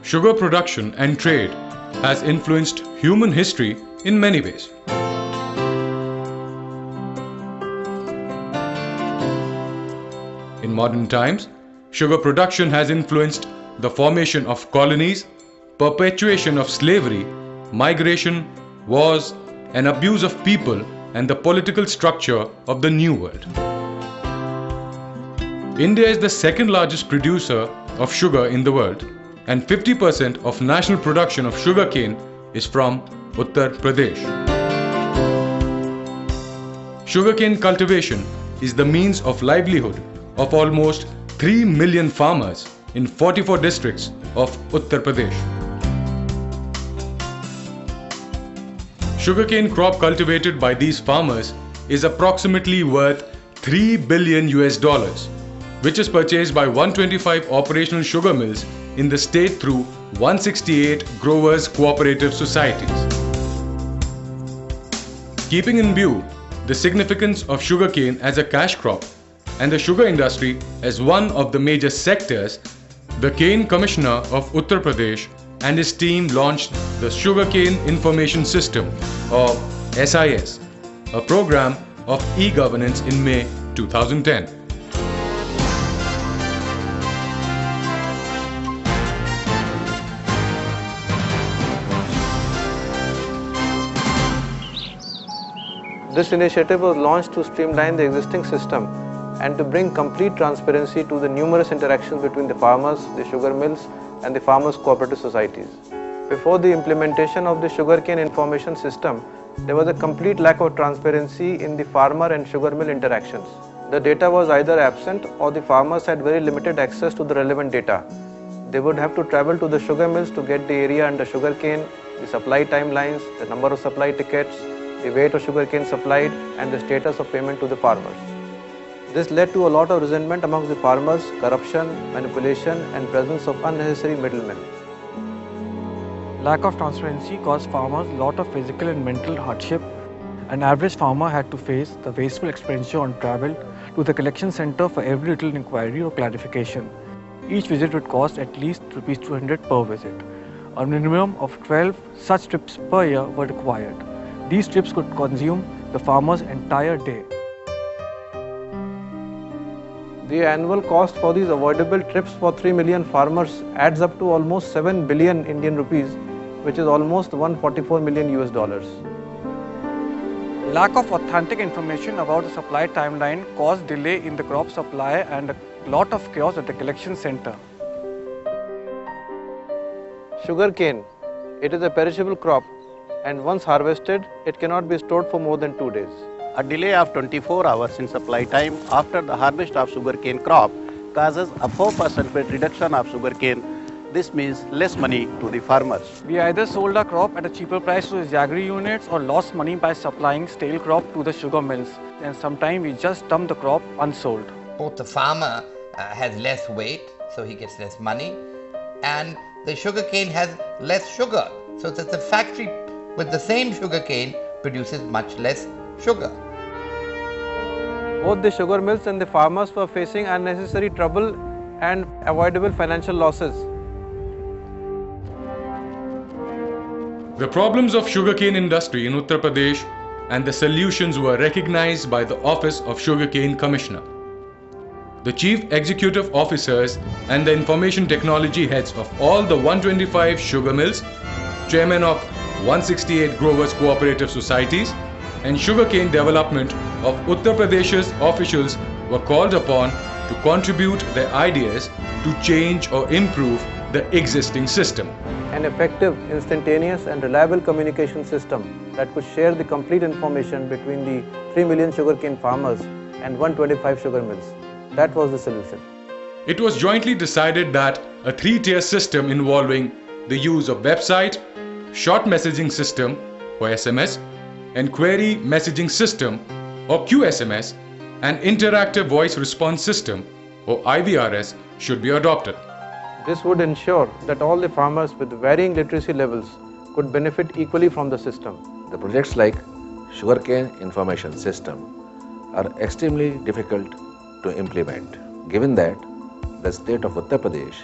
sugar production and trade has influenced human history in many ways. In modern times, sugar production has influenced the formation of colonies, perpetuation of slavery, migration, wars, and abuse of people and the political structure of the New World. India is the second largest producer of sugar in the world, and 50% of national production of sugarcane is from Uttar Pradesh. Sugarcane cultivation is the means of livelihood of almost 3 million farmers in 44 districts of Uttar Pradesh. Sugarcane crop cultivated by these farmers is approximately worth $3 billion, which is purchased by 125 operational sugar mills in the state through 168 growers cooperative societies. Keeping in view the significance of sugarcane as a cash crop and the sugar industry as one of the major sectors, the Cane Commissioner of Uttar Pradesh and his team launched the Sugarcane Information System, or SIS, a program of e-governance in May 2010. This initiative was launched to streamline the existing system and to bring complete transparency to the numerous interactions between the farmers, the sugar mills, and the farmers' cooperative societies. Before the implementation of the Sugarcane Information System, there was a complete lack of transparency in the farmer and sugar mill interactions. The data was either absent or the farmers had very limited access to the relevant data. They would have to travel to the sugar mills to get the area under sugarcane, the supply timelines, the number of supply tickets, the weight of sugarcane supplied, and the status of payment to the farmers. This led to a lot of resentment amongst the farmers, corruption, manipulation, and presence of unnecessary middlemen. Lack of transparency caused farmers a lot of physical and mental hardship. An average farmer had to face the wasteful expenditure on travel to the collection center for every little inquiry or clarification. Each visit would cost at least ₹200 per visit. A minimum of 12 such trips per year were required. These trips could consume the farmer's entire day. The annual cost for these avoidable trips for 3 million farmers adds up to almost 7 billion Indian rupees, which is almost $144 million. Lack of authentic information about the supply timeline caused delay in the crop supply and a lot of chaos at the collection center. Sugarcane, it is a perishable crop, and once harvested, it cannot be stored for more than 2 days. A delay of 24 hours in supply time after the harvest of sugarcane crop causes a 4% weight reduction of sugarcane. This means less money to the farmers. We either sold our crop at a cheaper price to the Jaggery units or lost money by supplying stale crop to the sugar mills. And sometimes we just dump the crop unsold. Both the farmer has less weight, so he gets less money, and the sugarcane has less sugar, so that the factory with the same sugarcane produces much less sugar. Both the sugar mills and the farmers were facing unnecessary trouble and avoidable financial losses. The problems of sugarcane industry in Uttar Pradesh and the solutions were recognized by the Office of Sugarcane Commissioner. The Chief Executive Officers and the Information Technology Heads of all the 125 sugar mills, Chairman of 168 Growers Cooperative Societies, and Sugarcane Development of Uttar Pradesh's officials were called upon to contribute their ideas to change or improve the existing system. An effective, instantaneous and reliable communication system that could share the complete information between the 3 million sugarcane farmers and 125 sugar mills. That was the solution. It was jointly decided that a 3-tier system involving the use of website, short messaging system or SMS, and query messaging system or QSMS, and interactive voice response system or IVRS should be adopted. This would ensure that all the farmers with varying literacy levels could benefit equally from the system. The projects like Sugarcane Information System are extremely difficult to implement, given that the state of Uttar Pradesh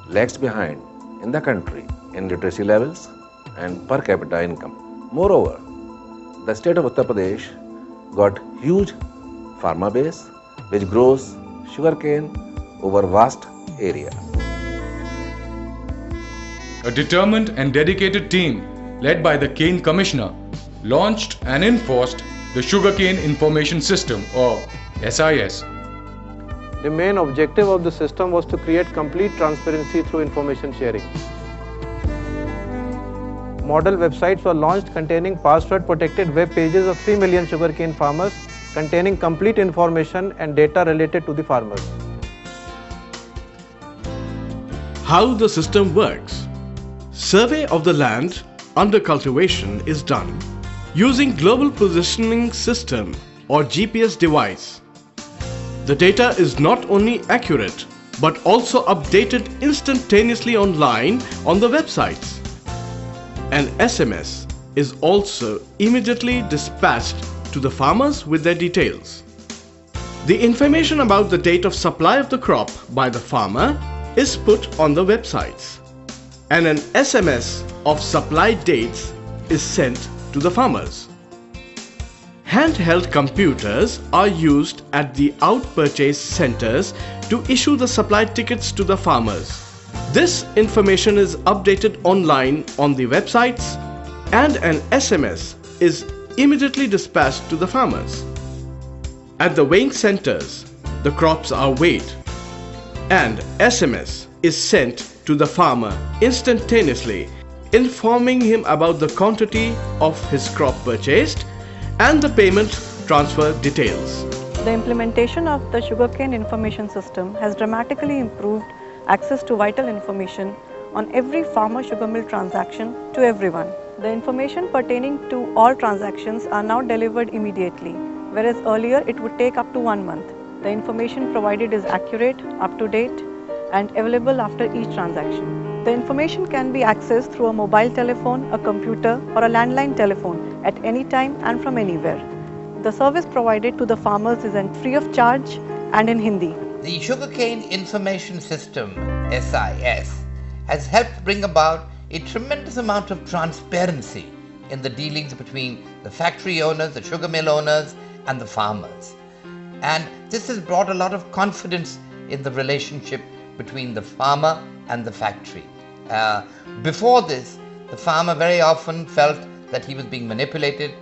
lags behind in the country in literacy levels and per capita income. Moreover, the state of Uttar Pradesh got huge farmer base which grows sugarcane over vast area. A determined and dedicated team led by the Cane Commissioner launched and enforced the Sugarcane Information System or SIS. The main objective of the system was to create complete transparency through information sharing. Model websites were launched containing password protected web pages of 3 million sugarcane farmers containing complete information and data related to the farmers. How the system works. Survey of the land under cultivation is done using Global Positioning System or GPS device. The data is not only accurate but also updated instantaneously online on the websites. An SMS is also immediately dispatched to the farmers with their details. The information about the date of supply of the crop by the farmer is put on the websites, and an SMS of supply dates is sent to the farmers. Handheld computers are used at the out-purchase centers to issue the supply tickets to the farmers. This information is updated online on the websites, and an SMS is immediately dispatched to the farmers. At the weighing centers, the crops are weighed, and SMS is sent to the farmer instantaneously, informing him about the quantity of his crop purchased and the payment transfer details. The implementation of the Sugarcane Information System has dramatically improved access to vital information on every farmer sugar mill transaction to everyone. The information pertaining to all transactions are now delivered immediately, whereas earlier it would take up to 1 month. The information provided is accurate, up to date, and available after each transaction. The information can be accessed through a mobile telephone, a computer, or a landline telephone at any time and from anywhere. The service provided to the farmers is free of charge and in Hindi. The Sugarcane Information System, SIS, has helped bring about a tremendous amount of transparency in the dealings between the factory owners, the sugar mill owners, and the farmers. And this has brought a lot of confidence in the relationship between the farmer and the factory. Before this, the farmer very often felt that he was being manipulated.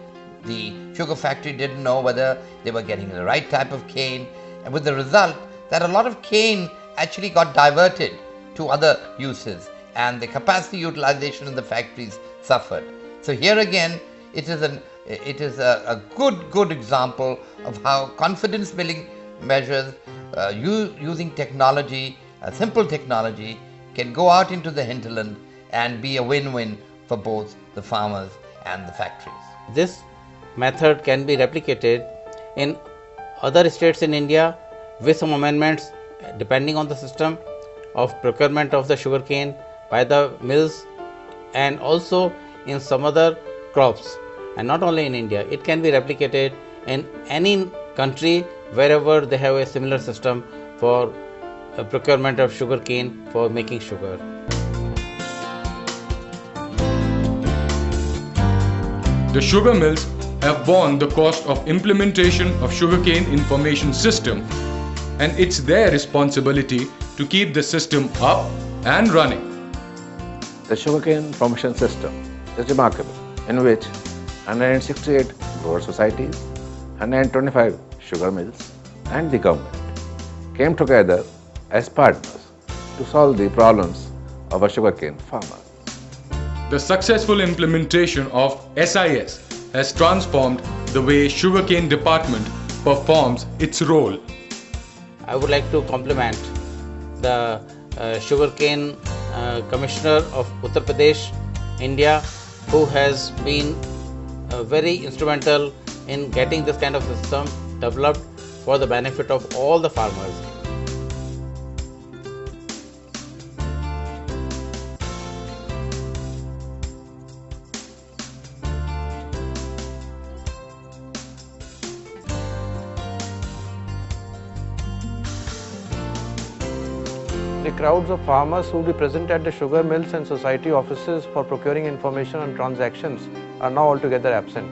The sugar factory didn't know whether they were getting the right type of cane, and with the result that a lot of cane actually got diverted to other uses, and the capacity utilization in the factories suffered. So here again, it is a good example of how confidence building measures using technology, simple technology, can go out into the hinterland and be a win-win for both the farmers and the factories. This method can be replicated in other states in India with some amendments depending on the system of procurement of the sugarcane by the mills, and also in some other crops, and not only in India. It can be replicated in any country wherever they have a similar system for procurement of sugarcane for making sugar. The sugar mills have borne the cost of implementation of Sugarcane Information System, and it's their responsibility to keep the system up and running. The Sugarcane Information System is remarkable, in which 168 grower societies, 125 sugar mills and the government came together as partners to solve the problems of a sugarcane farmer. The successful implementation of SIS has transformed the way Sugarcane Department performs its role. I would like to compliment the Sugarcane Commissioner of Uttar Pradesh, India, who has been very instrumental in getting this kind of system developed for the benefit of all the farmers. The crowds of farmers who will be present at the sugar mills and society offices for procuring information on transactions are now altogether absent.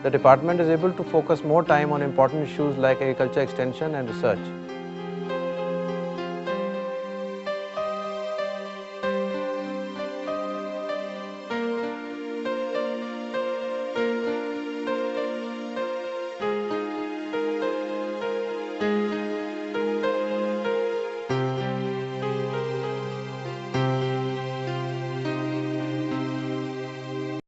The department is able to focus more time on important issues like agriculture extension and research.